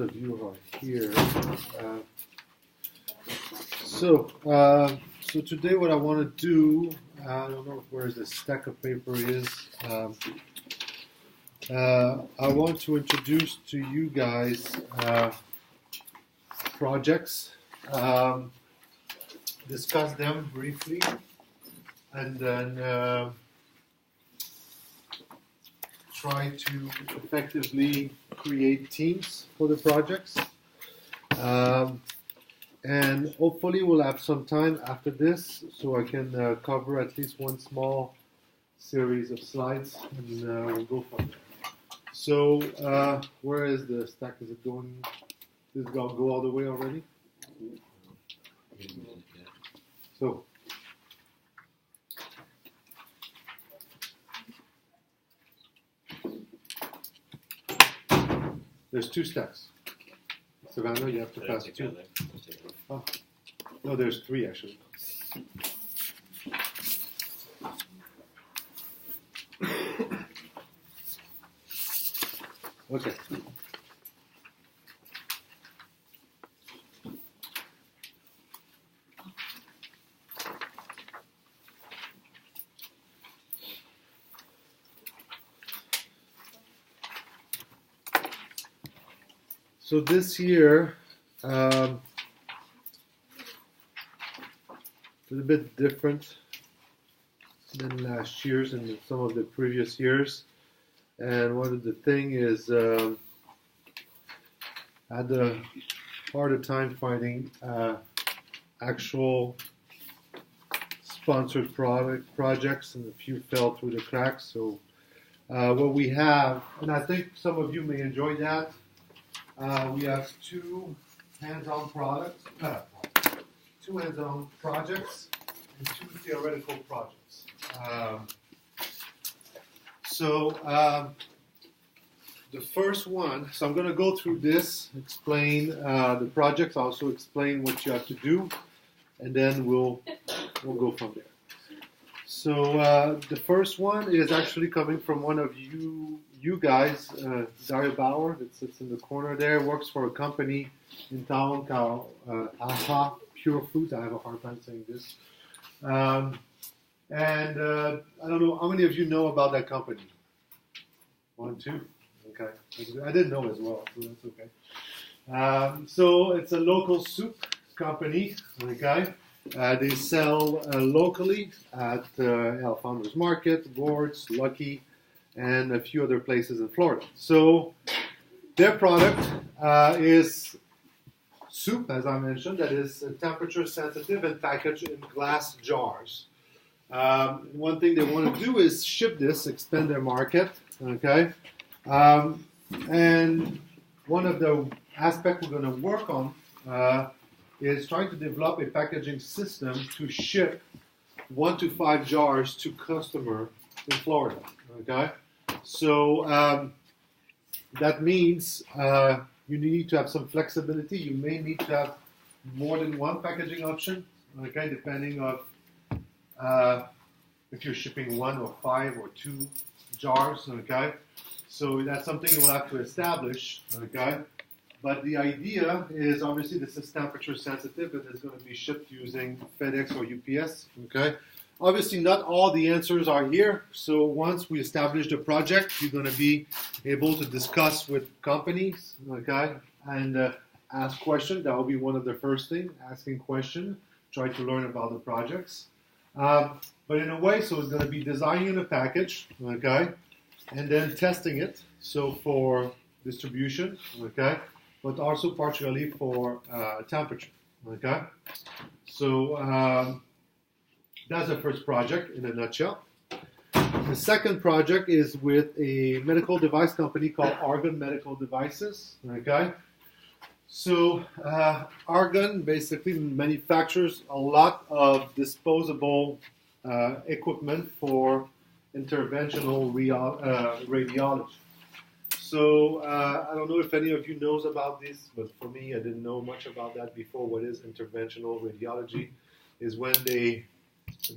of you are here. So today what I want to do, I don't know where the stack of paper is. I want to introduce to you guys projects, discuss them briefly, and then try to effectively create teams for the projects. And hopefully we'll have some time after this so I can cover at least one small series of slides and we'll go from there. So where is the stack? Is it going? Does it go all the way already? So there's two stacks. Savannah, you have to pass two. Oh. No, there's three actually. Okay. So this year, it's a bit different than last year's and some of the previous years. And one of the thing is, I had a harder time finding actual sponsored projects, and a few fell through the cracks. So what we have, and I think some of you may enjoy that. We have two hands-on projects and two theoretical projects. The first one, so I'm going to go through this, explain the projects, also explain what you have to do, and then we'll go from there. So the first one is actually coming from one of you guys, Dario Bauer, that sits in the corner there, works for a company in town called AHA Pure Foods. I have a hard time saying this. And I don't know, how many of you know about that company? One, two? Okay. I didn't know as well, so that's okay. So it's a local soup company, okay? They sell locally at El Founders Market, Gord's, Lucky, and a few other places in Florida. So their product is soup, as I mentioned, that is temperature sensitive and packaged in glass jars. One thing they want to do is ship this, expand their market, okay? And one of the aspects we're going to work on is trying to develop a packaging system to ship 1 to 5 jars to customer in Florida, okay? So that means you need to have some flexibility. You may need to have more than one packaging option, okay, depending on if you're shipping 1 or 5 or 2 jars, okay? So that's something you will have to establish, okay? But the idea is, obviously, this is temperature sensitive and it's going to be shipped using FedEx or UPS, okay? Obviously, not all the answers are here. So once we establish the project, you're going to be able to discuss with companies, okay, and ask questions. That will be one of the first things, asking questions, try to learn about the projects. But in a way, so it's going to be designing a package, okay, and then testing it, so for distribution, okay, but also partially for temperature, okay. So that's the first project in a nutshell. The second project is with a medical device company called Argon Medical Devices, okay. So Argon basically manufactures a lot of disposable equipment for interventional radiology. So I don't know if any of you knows about this, but for me, I didn't know much about that before. What is interventional radiology? Is when the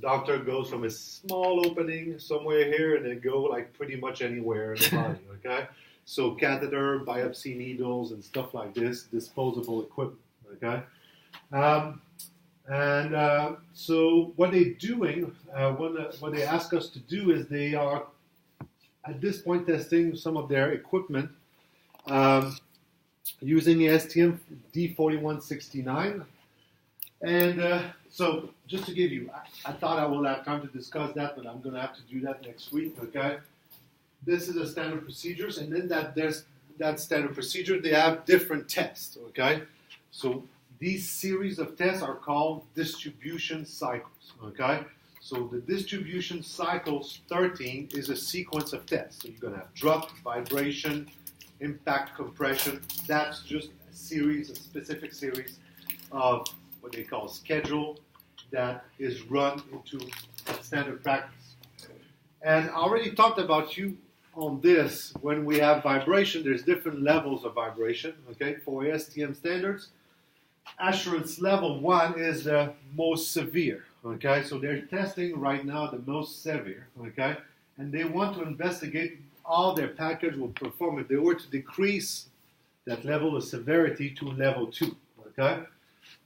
doctor goes from a small opening somewhere here and they go like pretty much anywhere in the body, okay? So catheter, biopsy needles, and stuff like this, disposable equipment. Okay, so what they're doing, what they ask us to do is they are at this point testing some of their equipment using the STM D4169. And so just to give you, I thought I will have time to discuss that, but I'm going to have to do that next week, okay? This is a standard procedures, and then there's that standard procedure, they have different tests, okay? So these series of tests are called distribution cycles, okay? So the distribution cycles 13 is a sequence of tests. So you're going to have drop, vibration, impact, compression. That's just a series, a specific series of what they call schedule that is run into standard practice. And I already talked about you on this. When we have vibration, there's different levels of vibration, okay? For STM standards, assurance level 1 is the most severe, okay? So they're testing right now the most severe, okay? And they want to investigate how their package will perform if they were to decrease that level of severity to level 2, okay?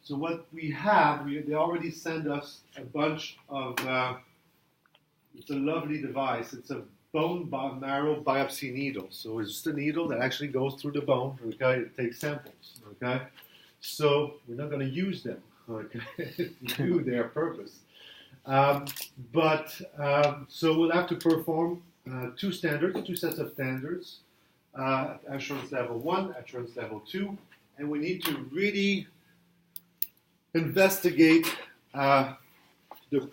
So what we have, they already send us a bunch of, it's a lovely device. It's a bone marrow biopsy needle. So it's just a needle that actually goes through the bone, okay? It takes samples, okay? So we're not going to use them, okay, to do their purpose. So we'll have to perform two sets of standards, assurance level 1, assurance level 2, and we need to really investigate the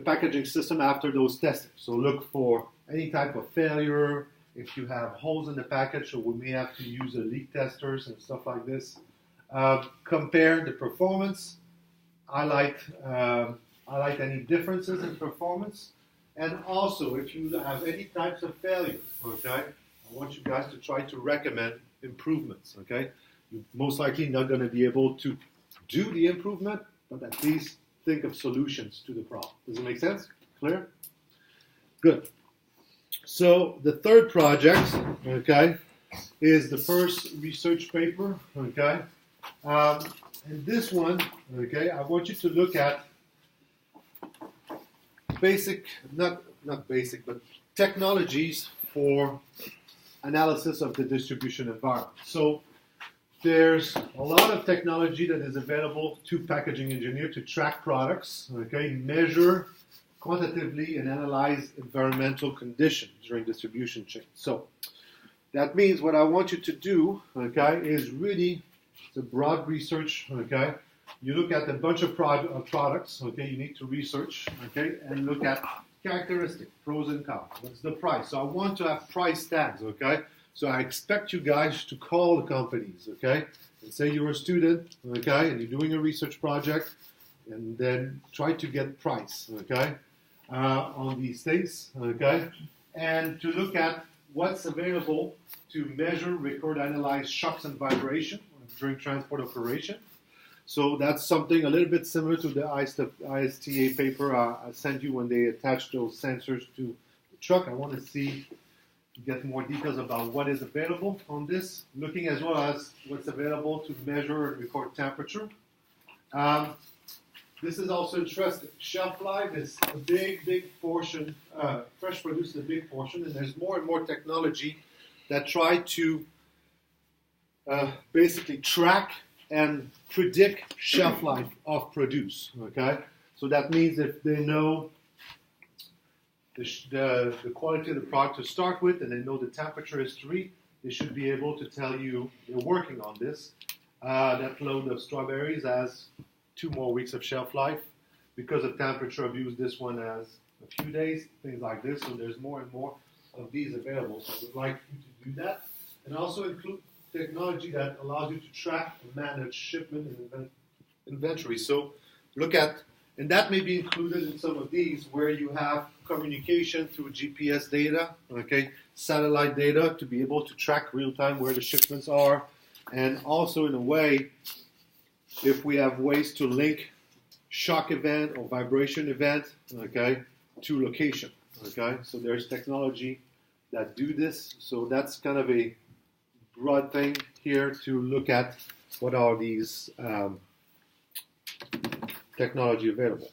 packaging system after those testing. So look for any type of failure, if you have holes in the package, so we may have to use a leak testers and stuff like this. Compare the performance, highlight any differences in performance, and also if you have any types of failures, okay, I want you guys to try to recommend improvements, okay. You're most likely not going to be able to do the improvement, but at least think of solutions to the problem. Does it make sense? Clear? Good. So the third project, okay, is the first research paper, okay. And this one, okay, I want you to look at not basic, but technologies for analysis of the distribution environment. So there's a lot of technology that is available to packaging engineer to track products, okay, measure quantitatively and analyze environmental conditions during distribution chain. So that means what I want you to do, okay, is really, it's a broad research, okay. You look at a bunch of products, okay, you need to research, okay, and look at characteristics, pros and cons. What's the price? So I want to have price tags, okay. So I expect you guys to call the companies, okay, and say you're a student, okay, and you're doing a research project, and then try to get price, okay, on these things, okay, and to look at what's available to measure, record, analyze shocks and vibration during transport operation. So that's something a little bit similar to the ISTA paper I sent you when they attached those sensors to the truck. I want to get more details about what is available on this, looking as well as what's available to measure and record temperature. This is also interesting. Shelf life is a big portion. Fresh produce is a big portion, and there's more and more technology that try to basically track and predict shelf life of produce. Okay, so that means if they know the quality of the product to start with, and they know the temperature history, they should be able to tell you they're working on this. That load of strawberries has 2 more weeks of shelf life. Because of temperature abuse, this one has a few days, things like this. So there's more and more of these available. So I would like you to do that. And also include technology that allows you to track and manage shipment and inventory. So look at, and that may be included in some of these where you have communication through GPS data, okay, satellite data to be able to track real time where the shipments are. And also in a way, if we have ways to link shock event or vibration event, okay, to location, okay. So there's technology that do this. So that's kind of a broad thing here to look at what are these technology available.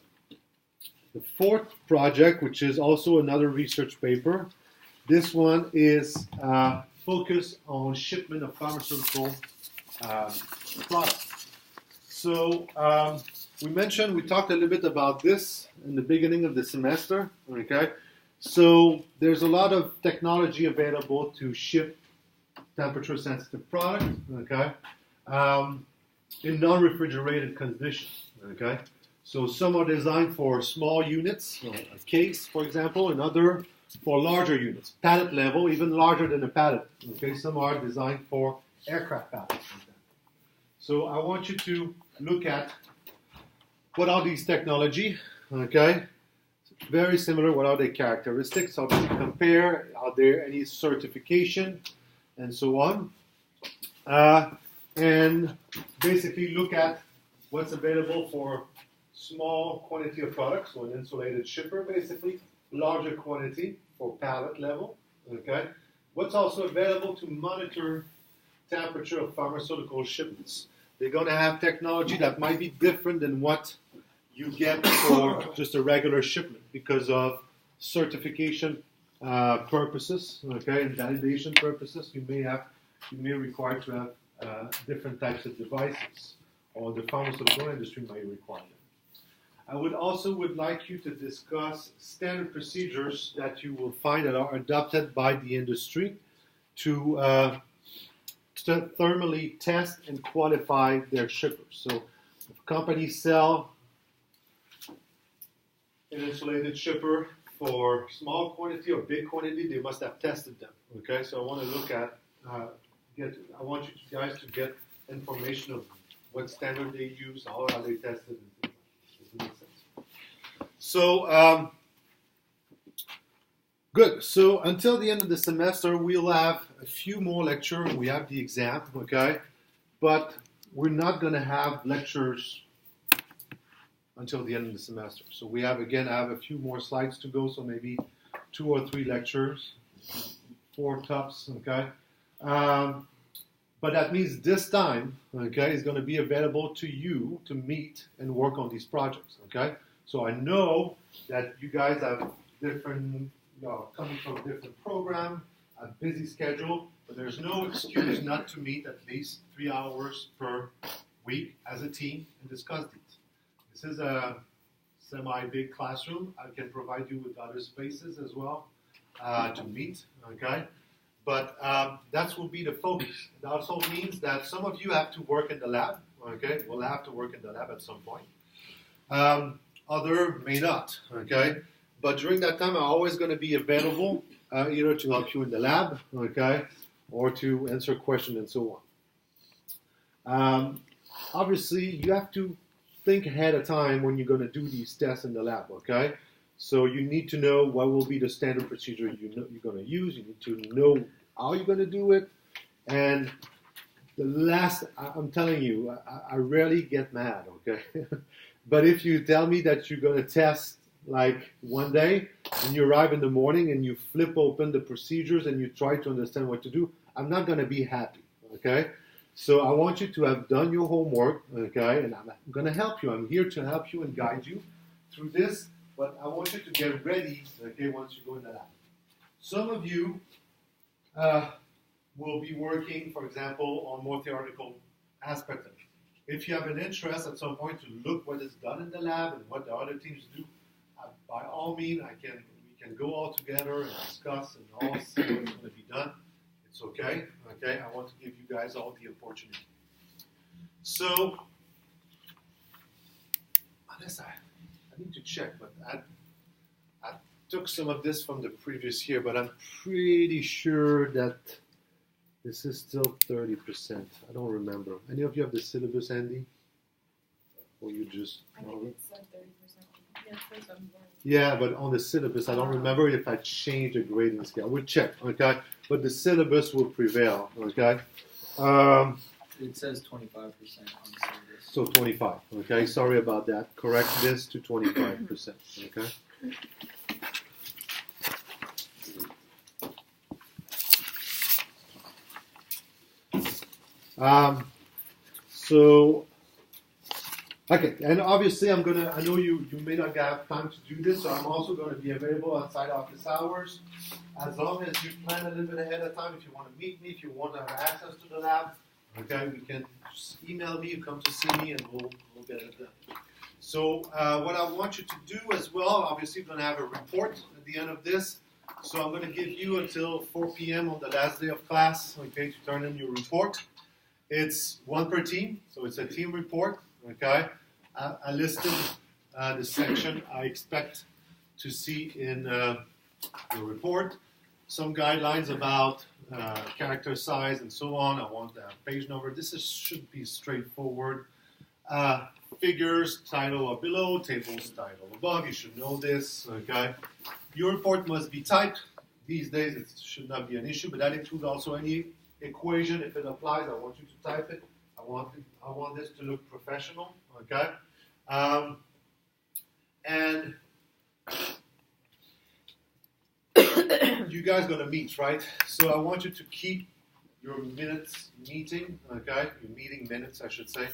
The fourth project, which is also another research paper, this one is focused on shipment of pharmaceutical products. So we talked a little bit about this in the beginning of the semester, okay? So there's a lot of technology available to ship temperature-sensitive products, okay, in non-refrigerated conditions, okay? So some are designed for small units, a case, for example, and other for larger units, pallet level, even larger than a pallet, okay? Some are designed for aircraft pallets, for example. So I want you to look at what are these technology, okay? Very similar. What are their characteristics? How do you compare? Are there any certification? And so on. And basically look at what's available for small quantity of products, so an insulated shipper, basically. Larger quantity for pallet level. Okay. What's also available to monitor temperature of pharmaceutical shipments? They're going to have technology that might be different than what you get for just a regular shipment because of certification purposes, okay, and validation purposes. You may require to have different types of devices, or the pharmaceutical industry may require them. I would like you to discuss standard procedures that you will find that are adopted by the industry to thermally test and qualify their shippers. So if companies sell an insulated shipper for small quantity or big quantity, they must have tested them. Okay, so I want to look at, I want you guys to get information of what standard they use, how are they tested, and things like that. Does it make sense? So, good. So until the end of the semester, we'll have a few more lectures. We have the exam, okay, but we're not going to have lectures until the end of the semester. So we have, again, I have a few more slides to go, so maybe 2 or 3 lectures, 4 tops, okay? But that means this time, okay, is going to be available to you to meet and work on these projects, okay? So I know that you guys have different, coming from a different program, a busy schedule, but there's no excuse not to meet at least 3 hours per week as a team and discuss these. This is a semi-big classroom. I can provide you with other spaces as well to meet, okay? But that will be the focus. It also means that some of you have to work in the lab, okay? Will have to work in the lab at some point. Other may not, okay? But during that time, I'm always going to be available either to help you in the lab, okay, or to answer questions and so on. Obviously, you have to think ahead of time when you're going to do these tests in the lab, okay? So you need to know what will be the standard procedure you're going to use. You need to know how you're going to do it. And the last, I'm telling you, I rarely get mad, okay? But if you tell me that you're going to test like one day and you arrive in the morning and you flip open the procedures and you try to understand what to do, I'm not going to be happy, okay? So I want you to have done your homework, okay, and I'm going to help you. I'm here to help you and guide you through this, but I want you to get ready, okay, once you go in the lab. Some of you will be working, for example, on more theoretical aspects of it. If you have an interest at some point to look what is done in the lab and what the other teams do, by all means, we can go all together and discuss and all see what's going to be done. It's okay, okay? I want to give you guys all the opportunity. So, unless I need to check, but I took some of this from the previous year, but I'm pretty sure that this is still 30%. I don't remember. Any of you have the syllabus, Andy? Or you just... I think it said 30%. Yeah, but on the syllabus, I don't remember if I changed the grading scale. I would check, okay? But the syllabus will prevail, okay? It says 25% on the syllabus. So 25, okay? Sorry about that. Correct this to 25%, okay? So, okay, and obviously I know you may not have time to do this, so I'm also going to be available outside office hours. As long as you plan a little bit ahead of time, if you want to meet me, if you want to have access to the lab, okay, we can just email me, you come to see me, and we'll get it done. So what I want you to do as well, obviously we're going to have a report at the end of this. So I'm going to give you until 4 p.m. on the last day of class, okay, to turn in your report. It's one per team, so it's a team report, okay. I listed the section I expect to see in the report. Some guidelines about character size and so on. I want the page number. Should be straightforward. Figures, title or below, tables, title above. You should know this, okay. Your report must be typed. These days it should not be an issue, but that includes also any equation. If it applies, I want you to type it. I want this to look professional, okay. And you guys gonna meet, right? So I want you to keep your minutes meeting, okay? Your meeting minutes, I should say,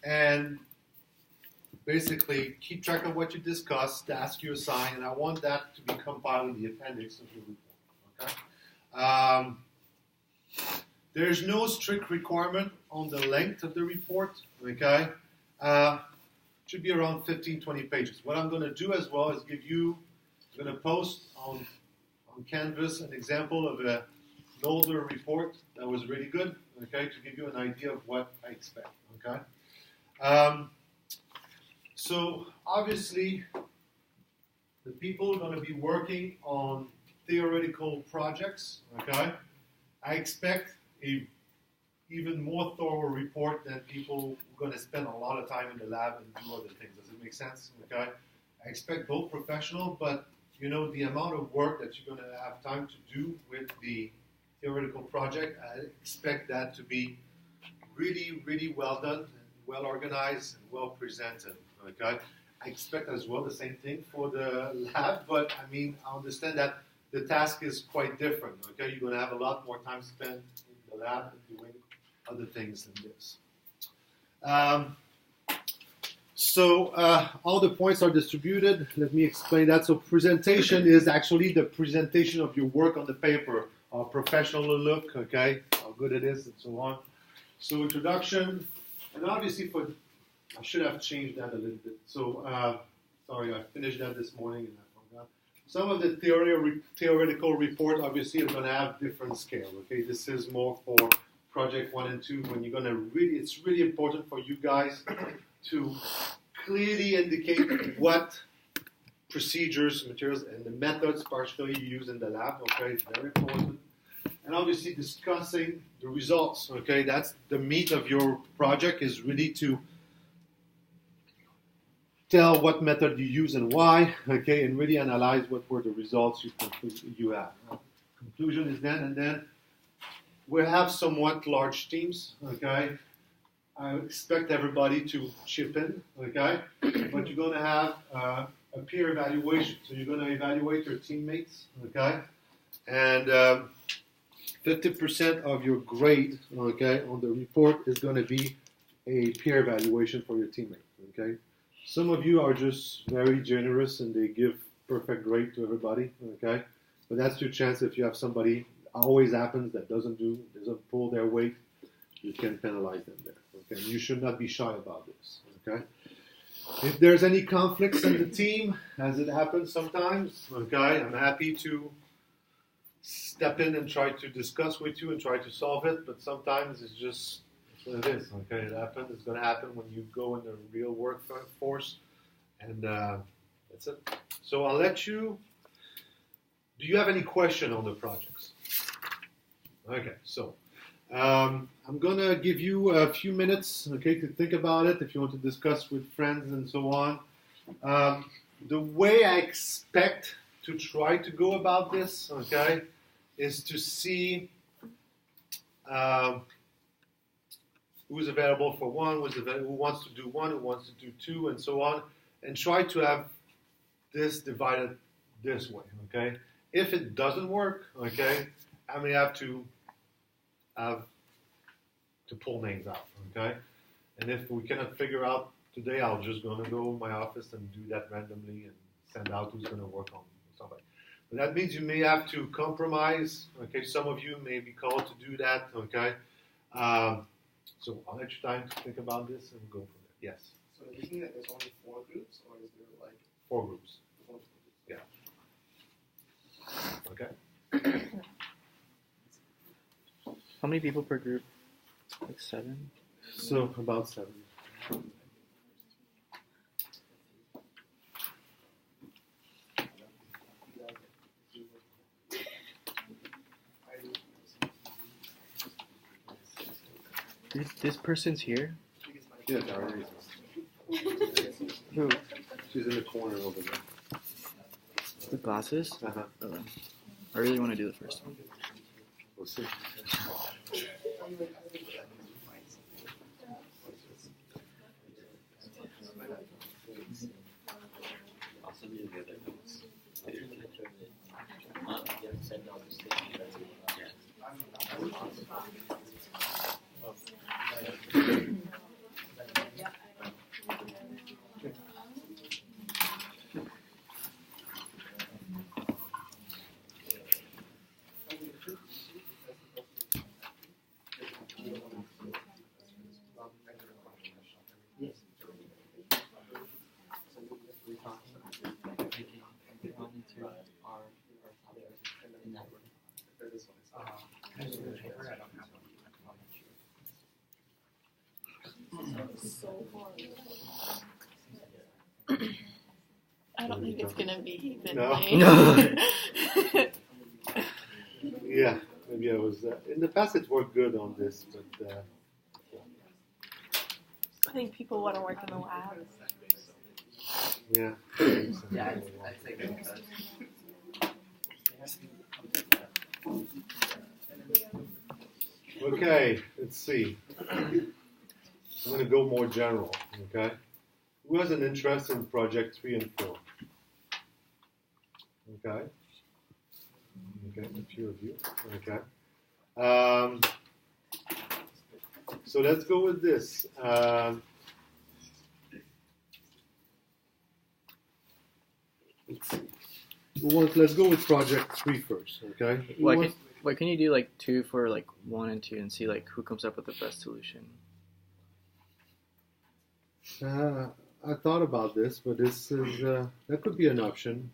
and basically keep track of what you discussed, the task you assign, and I want that to be compiled in the appendix of your report, okay? There's no strict requirement on the length of the report, okay? Should be around 15-20 pages. What I'm going to do as well is I'm going to post on Canvas an example of an older report that was really good, okay, to give you an idea of what I expect, okay? So obviously, the people are going to be working on theoretical projects, okay? I expect a even more thorough report than people who are going to spend a lot of time in the lab and do other things. Does it make sense? Okay. I expect both professional, but the amount of work that you're going to have time to do with the theoretical project, I expect that to be really, really well done, and well organized, and well presented. Okay. I expect as well the same thing for the lab, but I understand that the task is quite different. Okay, you're going to have a lot more time spent in the lab and doing other things than this. So all the points are distributed. Let me explain that. So presentation is actually the presentation of your work on the paper, how professional look, okay, how good it is, and so on. So introduction, and obviously I should have changed that a little bit. So sorry, I finished that this morning and I forgot. Some of the theoretical report obviously are going to have different scale. Okay, this is more for project 1 and 2 when you're going to it's really important for you guys to clearly indicate what procedures, materials, and the methods particularly you use in the lab. Okay, it's very important. And obviously discussing the results. Okay, that's the meat of your project, is really to tell what method you use and why, okay, and really analyze what were the results you have. Conclusion is then, and then we'll have somewhat large teams, okay. I expect everybody to chip in, okay, but you're going to have a peer evaluation. So you're going to evaluate your teammates, okay, and 50% of your grade, okay, on the report is going to be a peer evaluation for your teammate, okay. Some of you are just very generous and they give perfect grade to everybody, okay? But that's your chance. If you have somebody, always happens, that doesn't pull their weight, you can penalize them there, okay? You should not be shy about this, okay? If there's any conflicts in the team, as it happens sometimes, okay, I'm happy to step in and try to discuss with you and try to solve it, but sometimes it's just what it is, okay? It happens. It's going to happen when you go in the real workforce, and that's it. So I'll let you. Do you have any question on the projects? Okay, so I'm going to give you a few minutes, okay, to think about it. If you want to discuss with friends and so on, the way I expect to try to go about this, okay, is to see. Who's available for one, who wants to do one, who wants to do two, and so on, and try to have this divided this way, okay? If it doesn't work, okay, I may have to have to pull names out, okay? And if we cannot figure out today, I'm just gonna go in my office and do that randomly and send out who's gonna work on somebody. But that means you may have to compromise, okay? Some of you may be called to do that, okay? So I'll let you time to think about this and go from there. Yes? So you're thinking that there's only 4 groups, or is there like 4 groups. multiple groups? Okay. How many people per group? Like 7? So about 7. This person's here? Yeah, Daria. Who? She's in the corner over there. With glasses? Uh-huh. Oh, I really want to do the first one. We'll see. I don't think it's gonna be even. No. Yeah, maybe I was. In the past, it worked good on this, but. I think people want to work in the lab. Yeah. Yeah, I'd say go with that. Okay, let's see. I'm going to go more general, okay? Who has an interest in project 3 and 4? Okay. Okay, a few of you. Okay. So let's go with this. Let's see. Let's go with project 3 first, okay? Why can you do like 2 for like 1 and 2 and see like who comes up with the best solution? I thought about this, but this is that could be an option.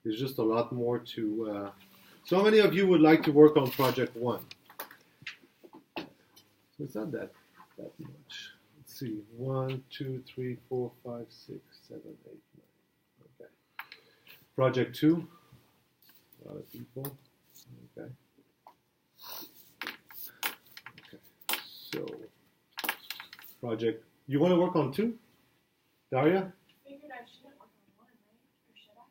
There's just a lot more to. So how many of you would like to work on project 1? So it's not that much. Let's see, 1, 2, 3, 4, 5, 6, 7, 8, 9. Okay. Project 2. A lot of people. Okay. Okay. So project. You want to work on 2? Daria? Figured I shouldn't work on 1, right? Or should I?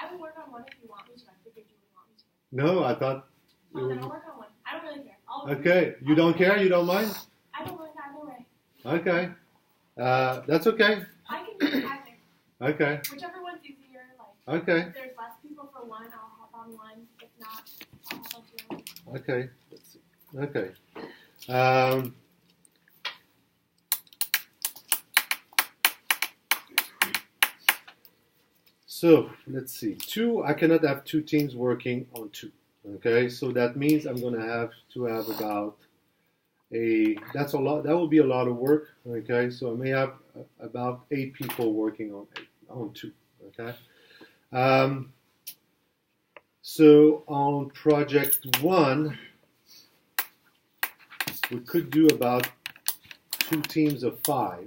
I would work on 1 if you want me to. I figured you would want me to. No, I thought. Oh, then I'll work on 1. I don't really care. Okay, you don't care? You don't mind? I don't mind either way. Okay. That's okay. I can do either. Okay. Whichever one's easier. Like, Okay. if there's less people for 1, I'll hop on 1. If not, I'll hop on 2. Okay. Let's see. Okay. So let's see. 2. I cannot have 2 teams working on 2. Okay. So that means I'm going to have about that's a lot. That will be a lot of work. Okay. So I may have about 8 people working on 2. Okay. So on project 1, we could do about 2 teams of 5.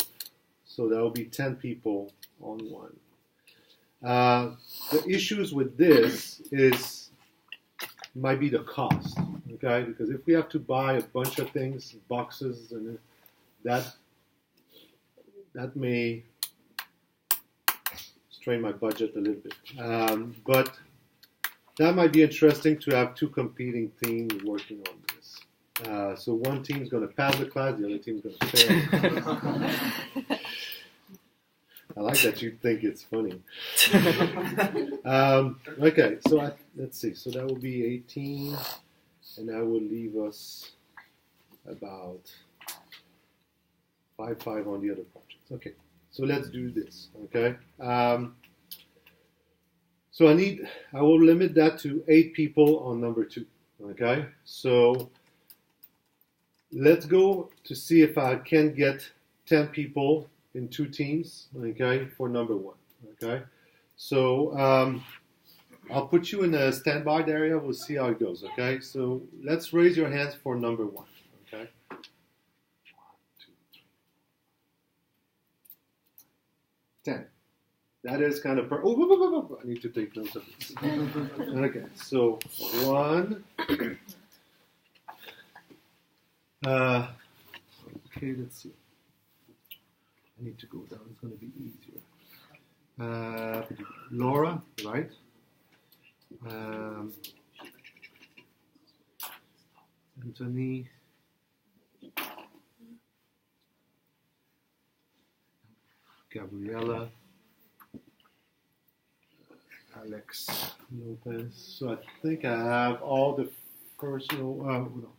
So that will be 10 people on 1. The issues with this might be the cost, okay? Because if we have to buy a bunch of things, boxes, and that may strain my budget a little bit. But that might be interesting to have 2 competing teams working on this. So one team's going to pass the class, the other team's going to fail. I like that you think it's funny. Okay, so let's see. So that will be 18, and that will leave us about 5 on the other projects. Okay, so let's do this. Okay, so I will limit that to 8 people on number 2. Okay, so let's go to see if I can get 10 people in 2 teams. Okay, for number 1. Okay, so I'll put you in a standby area. We'll see how it goes. Okay, so let's raise your hands for number 1. Okay. 1, 2, 3, 10. That is kind of I need to take notes of this. Okay, so 1. Okay, let's see. I need to go down. It's going to be easier. Laura, right? Anthony. Gabriella. Alex Lopez. So I think I have all the first row.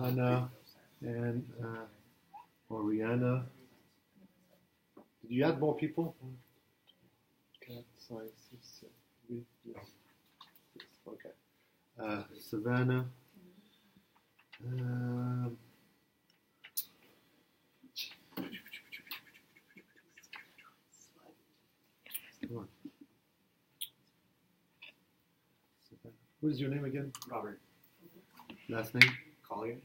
Anna and Oriana. Did you add more people? 4, 5, 6, 7, 8, 9, 6. Okay. Savannah. Come on. What is your name again? Robert. Last name? Collier.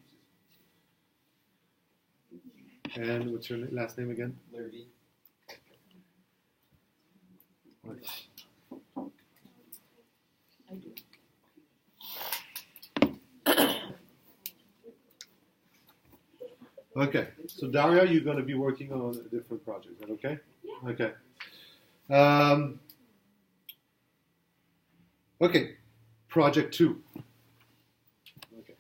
And what's your last name again? Lurvy. Okay, so Daria, you're going to be working on a different project, is that okay? Yeah. Okay. Okay, project 2. Okay.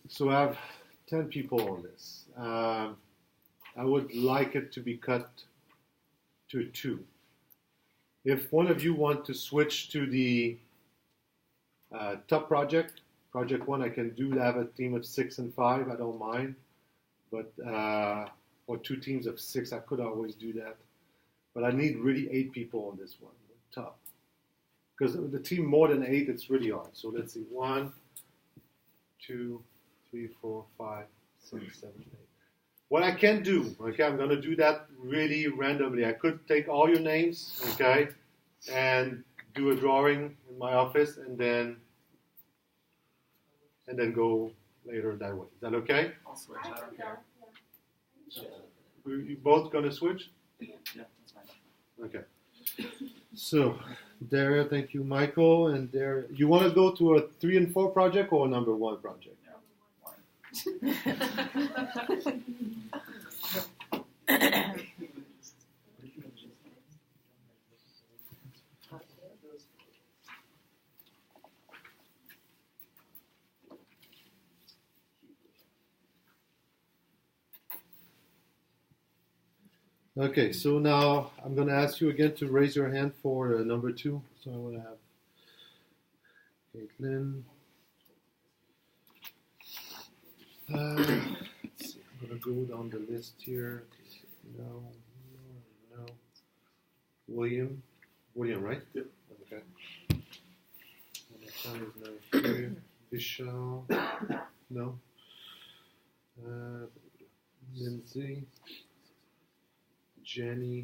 So I have 10 people on this. I would like it to be cut to 2. If one of you want to switch to the top project 1, I can do have a team of 6 and 5. I don't mind, but or 2 teams of 6. I could always do that, but I need really 8 people on this one. Top, because the team more than 8, it's really hard. So let's see, 1, 2, 3, 4, 5, 6, 7, 8. What I can do, okay, I'm going to do that really randomly. I could take all your names, okay, and do a drawing in my office, and then go later that way. Is that okay? I'll switch. I don't care. You both going to switch? Yeah, that's fine. Okay. So, Daria, thank you, Michael, and Daria. You want to go to a 3 and 4 project or a number 1 project? Okay, so now I'm going to ask you again to raise your hand for number 2. So I want to have Caitlin. Let's see, I'm going to go down the list here. No. William, right? Yep. Okay. And the son is now here. Vishal. No. Lindsay. Jenny,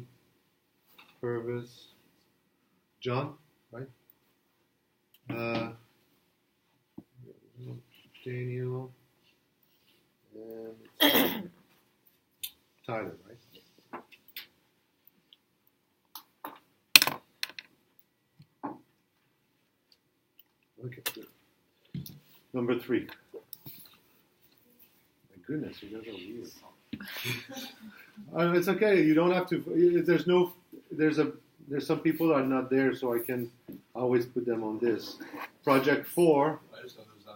Purvis, John, right? Daniel, and Tyler, right? Okay, good. Number 3. My goodness, you guys are weird. It's okay. You don't have to. There's some people that are not there, so I can always put them on this. Project 4. I just know there's not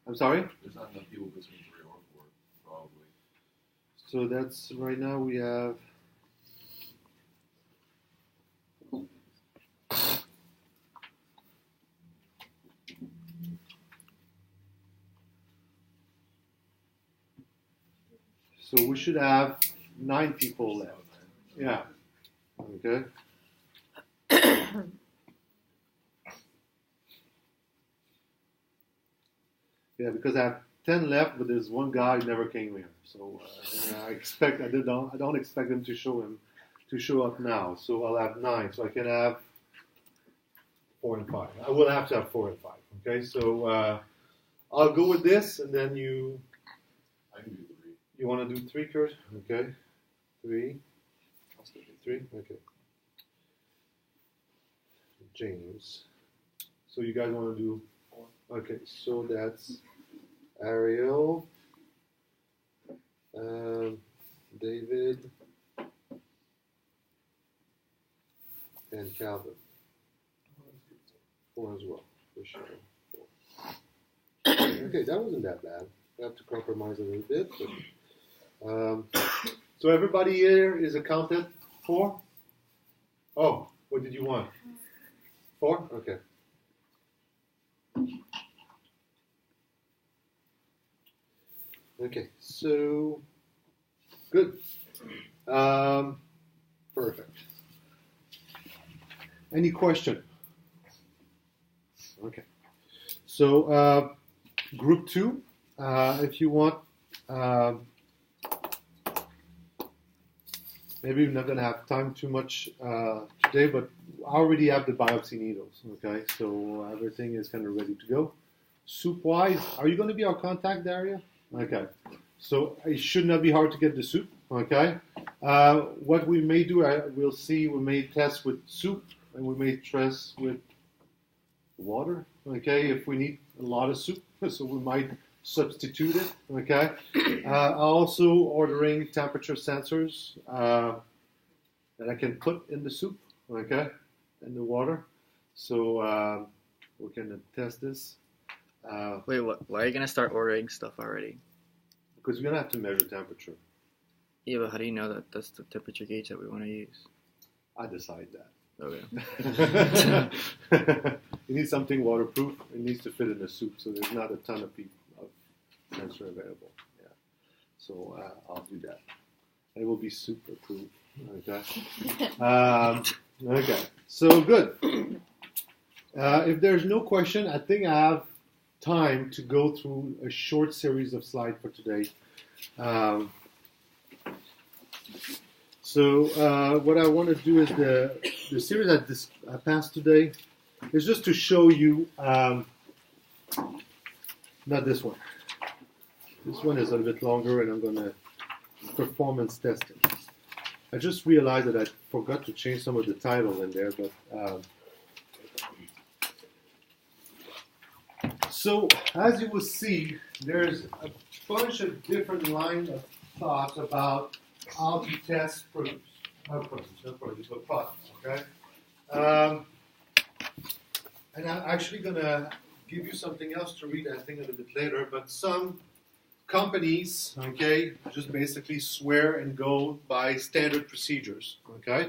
I'm sorry? There's not enough people between 3 or 4, probably. So that's right now we have. So we should have 9 people left. Yeah. Okay. Yeah, because I have 10 left, but there's one guy who never came here. So I don't expect him to show up now. So I'll have 9. So I can have 4 and 5. I will have to have 4 and 5. Okay. So I'll go with this, and then I can do 3. you want to do 3, Kurt? Okay. 3. I'll still do 3. Okay. James. So you guys want to do 4? Okay. So that's Ariel, David, and Calvin. 4 as well, for sure. 4. Okay, that wasn't that bad. I have to compromise a little bit. But, so everybody here is accounted for? Oh, what did you want? 4? Okay. Okay, so good. Perfect. Any question? Okay. So group 2, if you want, maybe we're not going to have time too much today, but I already have the biopsy needles. Okay, so everything is kind of ready to go. Soup-wise, are you going to be our contact, Daria? Okay, so it should not be hard to get the soup. Okay, what we may do, we'll see. We may test with soup, and we may test with water. Okay, if we need a lot of soup, so we might substitute it. Okay, also ordering temperature sensors that I can put in the soup. Okay, in the water, so we can test this. Wait, what? Why are you gonna start ordering stuff already? Because we're gonna have to measure temperature. Yeah, but how do you know that that's the temperature gauge that we want to use? I decide that. Okay. You need something waterproof. It needs to fit in the soup, so there's not a ton of sensor available. Yeah. So I'll do that. It will be super proof. Okay. Okay. So good. If there's no question, I think I have time to go through a short series of slides for today. So what I want to do is the series I passed today is just to show you, not this one. This one is a little bit longer, and I'm going to performance testing. I just realized that I forgot to change some of the title in there, but so as you will see, there's a bunch of different lines of thoughts about how to test produce. Not produce, but products, okay? And I'm actually going to give you something else to read, I think, a little bit later, but some companies, okay, just basically swear and go by standard procedures, okay?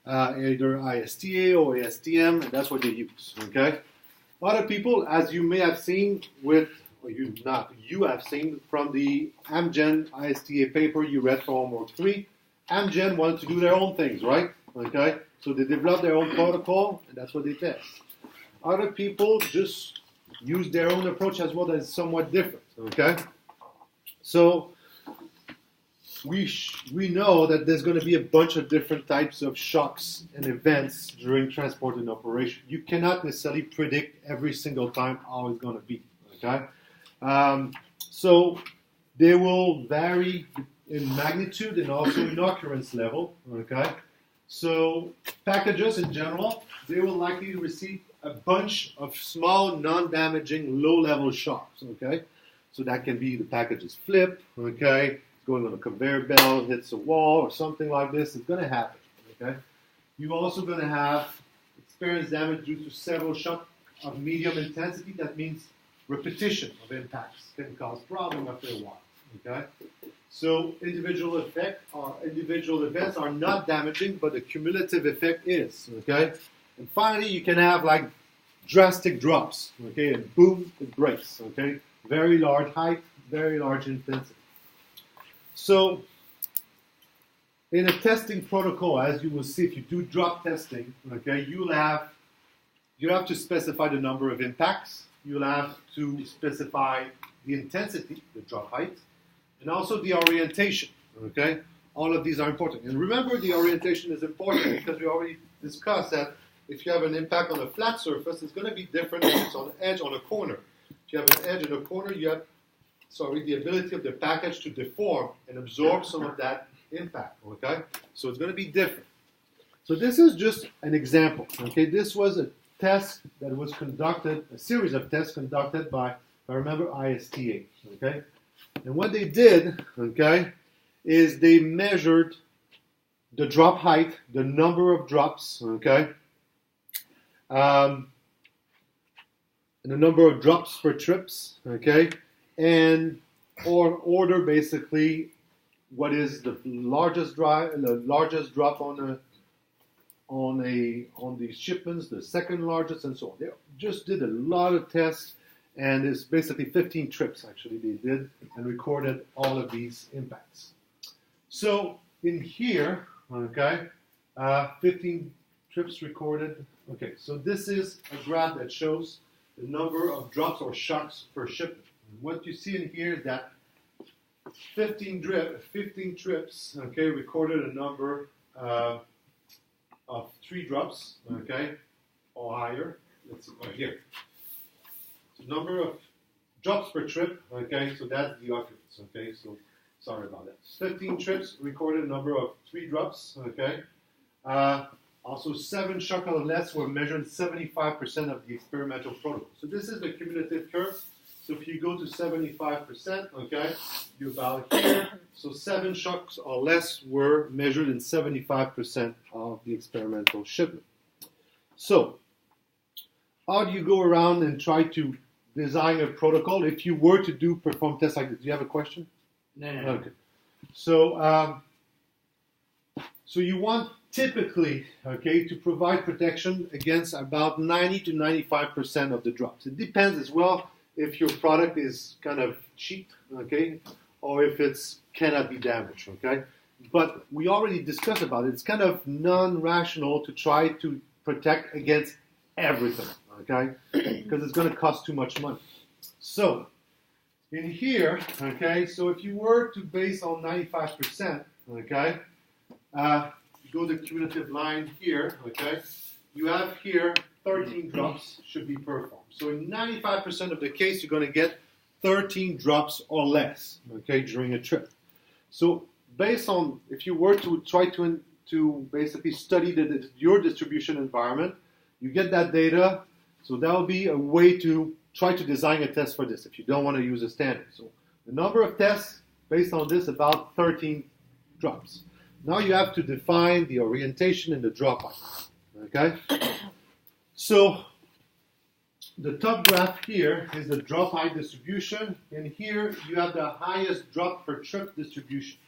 Either ISTA or ASTM, and that's what they use, okay? Other people, as you may have seen you have seen from the Amgen ISTA paper you read for homework 3, Amgen wanted to do their own things, right? Okay, so they developed their own protocol, and that's what they test. Other people just use their own approach as well that is somewhat different, okay? So we know that there's going to be a bunch of different types of shocks and events during transport and operation. You cannot necessarily predict every single time how it's going to be, okay? So they will vary in magnitude and also in occurrence level, okay? So packages in general, they will likely receive a bunch of small, non-damaging, low-level shocks, okay? So that can be the packages flip, okay? Going on a conveyor belt, hits a wall, or something like this. It's going to happen, okay? You're also going to have experience damage due to several shocks of medium intensity. That means repetition of impacts can cause problem after a while. Okay, so individual events are not damaging, but the cumulative effect is. Okay, and finally you can have like drastic drops. Okay, and boom, it breaks. Okay, very large height, very large intensity. So in a testing protocol, as you will see, if you do drop testing, okay, you have to specify the number of impacts. You'll have to specify the intensity, the drop height, and also the orientation. Okay, all of these are important. And remember, the orientation is important because we already discussed that if you have an impact on a flat surface, it's going to be different if it's on an edge on a corner. If you have an edge on a corner, you have the ability of the package to deform and absorb some of that impact. Okay, so it's going to be different. So this is just an example. Okay, this was a test that was conducted, a series of tests conducted by, if I remember, ISTA. Okay, and what they did, okay, is they measured the drop height, the number of drops, okay, and the number of drops per trips, okay, and order basically what is the largest drop on these shipments, the second largest, and so on. They just did a lot of tests, and it's basically 15 trips actually they did and recorded all of these impacts. So in here, okay, 15 trips recorded. Okay, so this is a graph that shows the number of drops or shocks per shipment. And what you see in here is that 15 trips, okay, recorded a number of 3 drops, okay, or higher. Let's see right here. So number of drops per trip, okay, so that's the occurrence, okay, so sorry about that. 15 trips recorded a number of 3 drops, okay. Also 7 shock or less were measured 75% of the experimental protocol. So this is the cumulative curve. So if you go to 75%, okay, you're about here. So 7 shocks or less were measured in 75% of the experimental shipment. So how do you go around and try to design a protocol if you were to perform tests like this? Do you have a question? No. Okay. So so you want typically, okay, to provide protection against about 90 to 95% of the drops. It depends as well if your product is kind of cheap, okay, or if it's cannot be damaged, okay. But we already discussed about it. It's kind of non-rational to try to protect against everything, okay, because it's going to cost too much money. So in here, okay, so if you were to base on 95%, okay, you go to the cumulative line here, okay, you have here 13 drops should be performed. So in 95% of the case, you're going to get 13 drops or less, okay, during a trip. So based on, if you were to try to basically study your distribution environment, you get that data. So that will be a way to try to design a test for this if you don't want to use a standard. So the number of tests based on this, about 13 drops. Now you have to define the orientation and the drop height, okay? So the top graph here is the drop height distribution, and here you have the highest drop per trip distribution.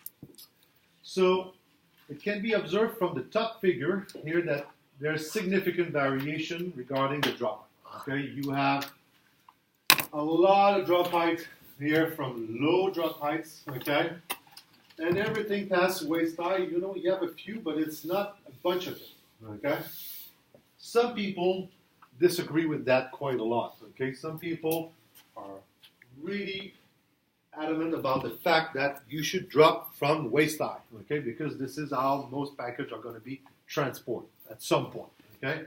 So it can be observed from the top figure here that there's significant variation regarding the drop height. Okay, you have a lot of drop height here from low drop heights, okay? And everything past waist high, you know, you have a few, but it's not a bunch of them, okay? Some people disagree with that quite a lot, okay? Some people are really adamant about the fact that you should drop from waist high, okay? Because this is how most packages are going to be transported at some point, okay?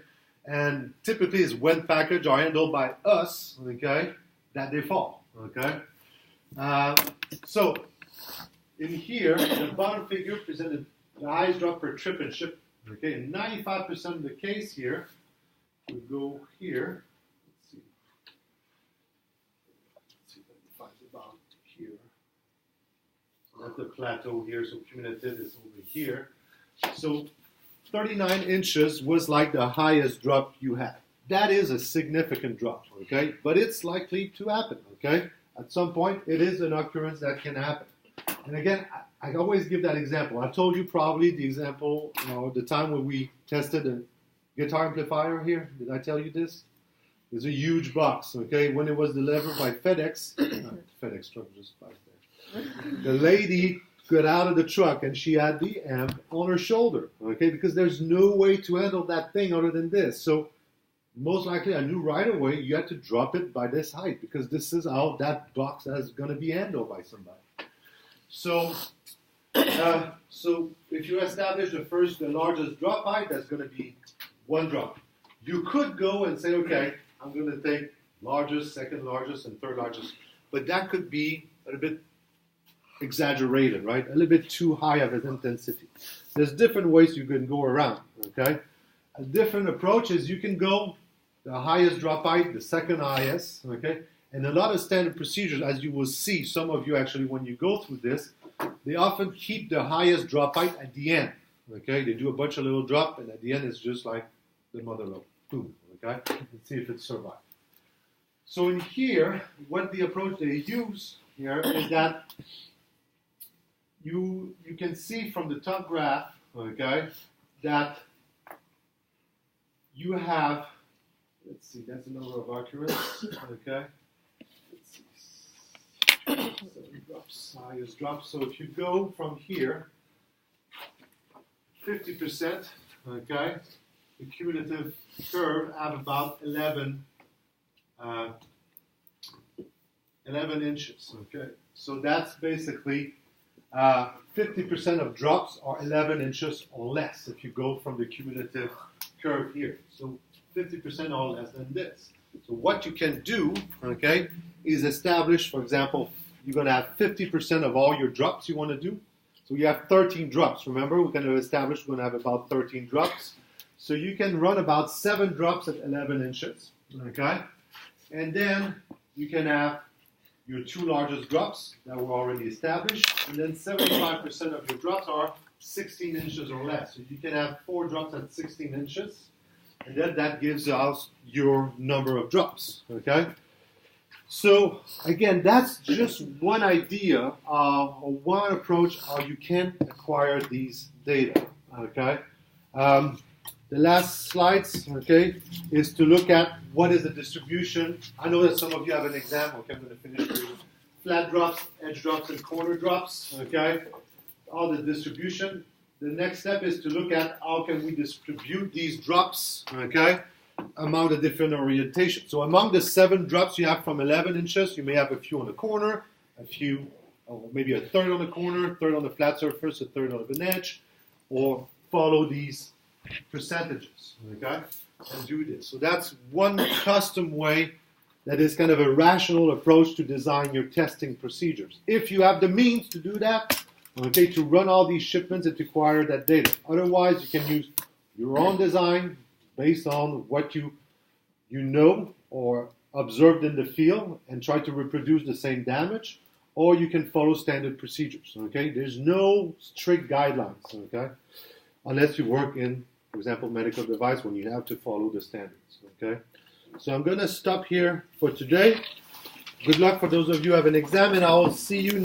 And typically it's when packages are handled by us, okay, that they fall, okay? So in here, the bottom figure presented the highest drop per trip and ship, okay? In 95% of the case here, we go here. Let's see. Let's see if I can find about here. So that's the plateau here. So cumulative is over here. So 39 inches was like the highest drop you had. that is a significant drop, okay? But it's likely to happen, okay? At some point, it is an occurrence that can happen. And again, I always give that example. I told you probably the example, the time when we tested a guitar amplifier here. Did I tell you this? It's a huge box, okay? When it was delivered by FedEx, FedEx truck just passed there. The lady got out of the truck and she had the amp on her shoulder, okay? Because there's no way to handle that thing other than this. So most likely I knew right away you had to drop it by this height because this is how that box is going to be handled by somebody. So if you establish the largest drop height, that's going to be one drop. You could go and say, okay, I'm going to take largest, second largest, and third largest. But that could be a little bit exaggerated, right? A little bit too high of an intensity. There's different ways you can go around, okay? A different approach is you can go the highest drop height, the second highest, okay? And a lot of standard procedures, as you will see, some of you actually, when you go through this, they often keep the highest drop height at the end, okay? They do a bunch of little drop, and at the end it's just like the mother lode, boom, okay? Let's see if it survives. So in here, what the approach they use here is that you can see from the top graph, okay, that you have, let's see, that's the number of occurrences, okay? Let's see, 7 drops, highest drop. So if you go from here, 50%, okay, the cumulative curve have about 11 inches, okay? So that's basically 50% of drops are 11 inches or less if you go from the cumulative curve here. So 50% or less than this. So what you can do, okay, is establish, for example, you're going to have 50% of all your drops you want to do. So you have 13 drops. Remember, we're going to establish we're going to have about 13 drops. So you can run about 7 drops at 11 inches, okay? And then you can have your 2 largest drops that were already established, and then 75% of your drops are 16 inches or less. So you can have 4 drops at 16 inches, and then that gives us your number of drops, okay? So again, that's just one idea or one approach how you can acquire these data, okay? The last slides, okay, is to look at what is the distribution. I know that some of you have an exam. Okay, I'm going to finish with flat drops, edge drops, and corner drops, okay? All the distribution. The next step is to look at how can we distribute these drops, okay, among the different orientations. So among the 7 drops you have from 11 inches, you may have a few on the corner, a few, or maybe a third on the corner, a third on the flat surface, a third on the edge, or follow these percentages, okay, and do this. So that's one custom way that is kind of a rational approach to design your testing procedures. If you have the means to do that, okay, to run all these shipments and to acquire that data. Otherwise, you can use your own design based on what you know or observed in the field and try to reproduce the same damage, or you can follow standard procedures, okay? There's no strict guidelines, okay? Unless you work in, for example, medical device when you have to follow the standards, okay? So I'm going to stop here for today. Good luck for those of you who have an exam, and I'll see you